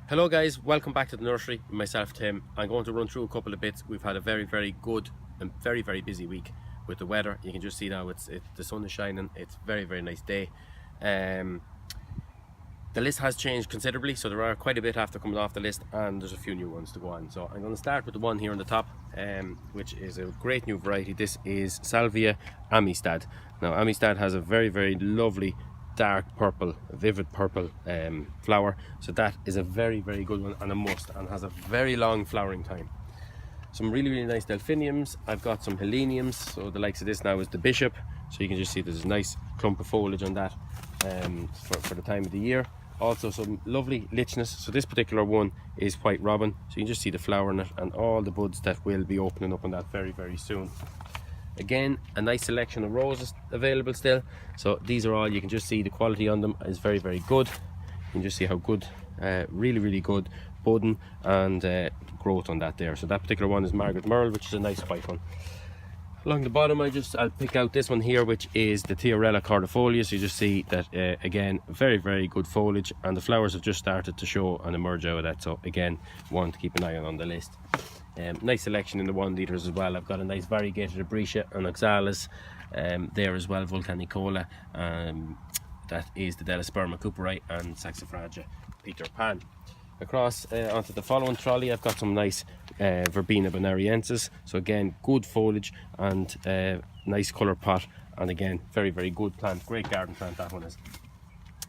Hello guys, welcome back to the nursery. Myself Tim. I'm going to run through a couple of bits. We've had a very good and very busy week with the weather. You can just see now the sun is shining. It's very nice day. The list has changed considerably, so there are quite a bit after coming off the list, and there's a few new ones to go on. So I'm going to start with the one here on the top, which is a great new variety. This is Salvia Amistad. Now Amistad has a very lovely dark purple, vivid purple flower, so that is a very good one and a must, and has a very long flowering time. Some really nice delphiniums. I've got some heleniums, so the likes of this now is the bishop, so you can just see there's a nice clump of foliage on that for the time of the year. Also some lovely lichness, so this particular one is white robin, so you can just see the flower in it and all the buds that will be opening up on that very soon. Again, a nice selection of roses available still, so these are all, you can just see the quality on them is very good. You can just see how good, really good budding and growth on that there. So that particular one is Margaret Merle, which is a nice white one. Along the bottom I'll pick out this one here, which is the Tiarella cordifolia. So you just see that again, very good foliage, and the flowers have just started to show and emerge out of that, so again, one to keep an eye on the list. Nice selection in the 1 litres as well. I've got a nice variegated Abretia and Oxalis there as well, Volcanicola, that is the Delosperma cooperi, and Saxifraga Peter Pan. Across onto the following trolley, I've got some nice Verbena bonariensis, so again, good foliage and nice colour pot, and again, very good plant, great garden plant that one is.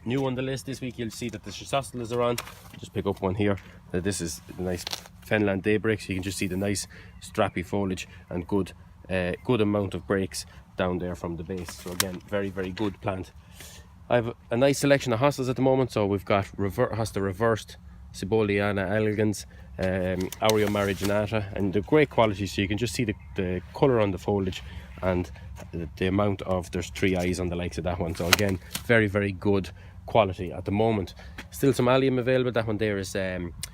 New on the list this week, you'll see that the Chrysoscelas are on. Just pick up one here. This is the nice Fenland daybreak, so you can just see the nice strappy foliage and good amount of breaks down there from the base. So again, very good plant. I have a nice selection of hostas at the moment, so we've got hosta reversed, Ciboliana elegans, Aurea mariginata, and they're great quality, so you can just see the colour on the foliage and the amount of, there's 3 eyes on the likes of that one. So again, very good quality at the moment. Still some allium available. That one there is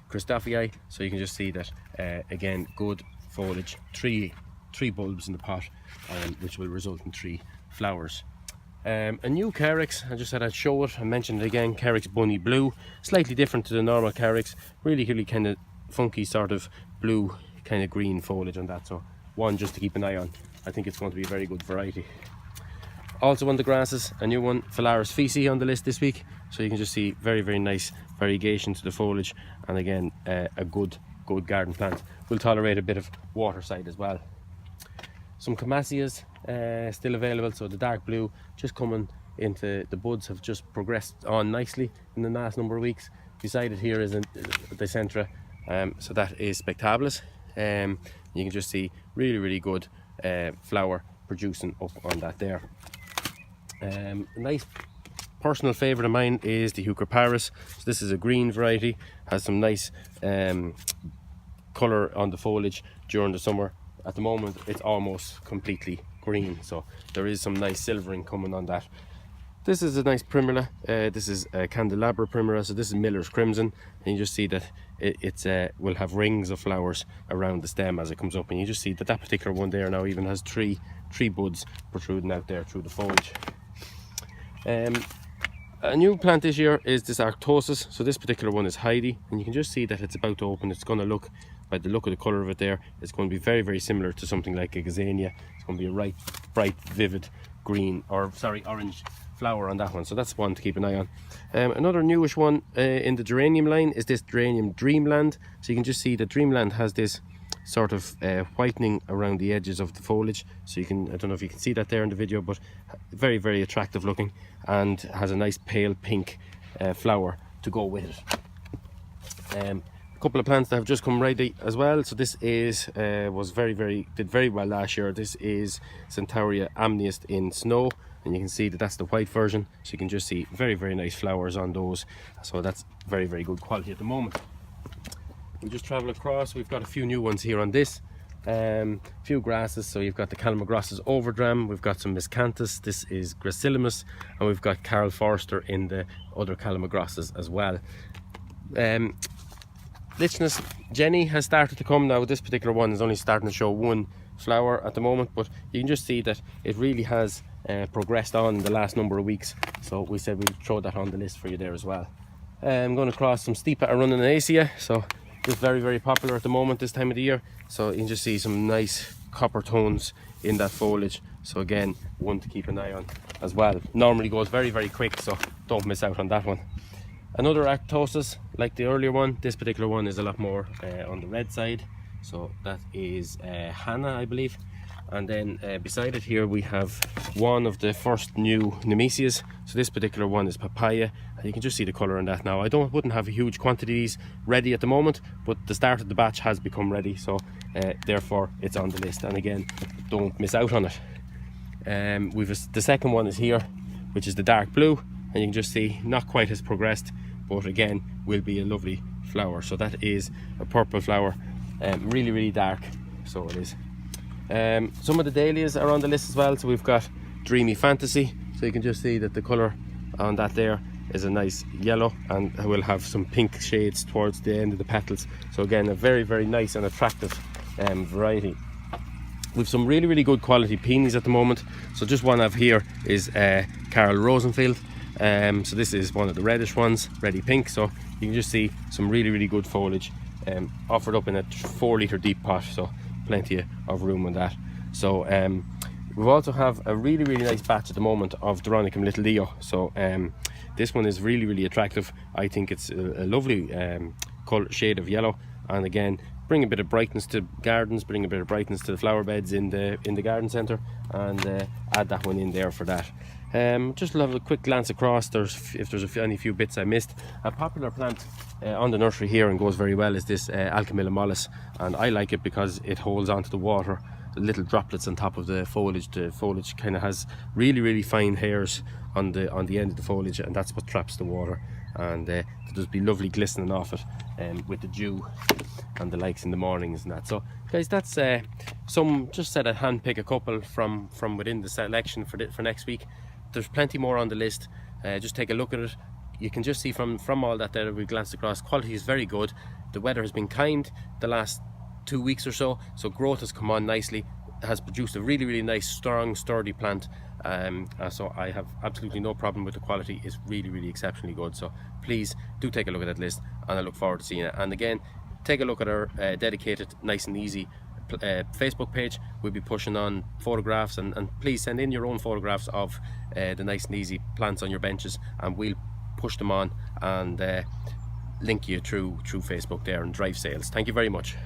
Christophii, so you can just see that again, good foliage, three bulbs in the pot, which will result in 3 flowers. A new Carex, I just said I'd show it, I mentioned it again, Carex Bunny Blue, slightly different to the normal Carex, really kind of funky sort of blue, kind of green foliage on that, so one just to keep an eye on. I think it's going to be a very good variety. Also on the grasses, a new one, Phalaris Fisi on the list this week, so you can just see very nice variegation to the foliage, and again, a good garden plant. Will tolerate a bit of water side as well. Some Camasias still available, so the dark blue just coming into the buds have just progressed on nicely in the last number of weeks. Beside it here is a Dicentra, so that is Spectabilis. You can just see really good flower producing up on that there. A nice personal favourite of mine is the Euchroparis. So this is a green variety, has some nice colour on the foliage during the summer. At the moment it's almost completely green, so there is some nice silvering coming on that. This is a nice primula. This is a Candelabra primula, so this is Miller's Crimson, and you just see that it will have rings of flowers around the stem as it comes up, and you just see that particular one there now even has three buds protruding out there through the foliage. A new plant this year is this Arctosis, so this particular one is Heidi, and you can just see that it's about to open. It's going to look, by the look of the colour of it there, it's going to be very similar to something like a Gazania. It's going to be a bright vivid green, or sorry, orange flower on that one, so that's one to keep an eye on. Another newish one in the geranium line is this geranium Dreamland. So you can just see that Dreamland has this sort of whitening around the edges of the foliage, so you can, I don't know if you can see that there in the video, but very attractive looking, and has a nice pale pink flower to go with it. A couple of plants that have just come ready as well. So this is did very well last year. This is Centaurea amniest in snow, and you can see that that's the white version, so you can just see very nice flowers on those, so that's very good quality at the moment. We just travel across, we've got a few new ones here on this, few grasses. So you've got the Calamagrostis overdram, we've got some Miscanthus, this is Gracillimus, and we've got Carl Forster in the other Calamagrostis as well. Lichness Jenny has started to come now. This particular one is only starting to show 1 flower at the moment, but you can just see that it really has progressed on in the last number of weeks, so we said we'd throw that on the list for you there as well. I'm going across some steep Arunaceae, so it's very, very popular at the moment this time of the year. So you can just see some nice copper tones in that foliage. So again, one to keep an eye on as well. Normally goes very, very quick, so don't miss out on that one. Another Arctosis, like the earlier one, this particular one is a lot more on the red side. So that is Hannah, I believe. And then beside it here we have one of the first new Nemesias. So this particular one is Papaya, and you can just see the colour on that now. I wouldn't have a huge quantities ready at the moment, but the start of the batch has become ready, so therefore it's on the list. And again, don't miss out on it. The second one is here, which is the dark blue, and you can just see not quite as progressed, but again will be a lovely flower. So that is a purple flower, really, really dark, so it is. Some of the dahlias are on the list as well. So we've got Dreamy Fantasy, so you can just see that the colour on that there is a nice yellow, and will have some pink shades towards the end of the petals. So again, a very, very nice and attractive variety. We've some really, really good quality peonies at the moment. So just one I've here is Carol Rosenfield. So this is one of the reddish ones, reddy pink. So you can just see some really, really good foliage offered up in a 4-litre deep pot, so plenty of room on that. So we also have a really, really nice batch at the moment of Doronicum Little Leo. So this one is really, really attractive. I think it's a lovely colour shade of yellow, and again bring a bit of brightness to gardens, bring a bit of brightness to the flower beds in the garden centre, and add that one in there for that. Just have a quick glance across. If there's any few bits I missed. A popular plant on the nursery here and goes very well is this Alchemilla mollis, and I like it because it holds onto the water, the little droplets on top of the foliage. The foliage kind of has really, really fine hairs on the end of the foliage, and that's what traps the water, and there'll just be lovely glistening off it with the dew and the likes in the mornings and that. So guys, that's just said I'd hand pick a couple from within the selection for next week. There's plenty more on the list. Just take a look at it. You can just see from all that there we glanced across, quality is very good. The weather has been kind the last 2 weeks or so growth has come on nicely. It has produced a really, really nice, strong, sturdy plant. So I have absolutely no problem with the quality. It's really, really exceptionally good. So please do take a look at that list, and I look forward to seeing it. And again, take a look at our dedicated Nice and Easy Facebook page. We'll be pushing on photographs, and please send in your own photographs of the Nice and Easy plants on your benches, and we'll push them on and link you through Facebook there and drive sales. Thank you very much.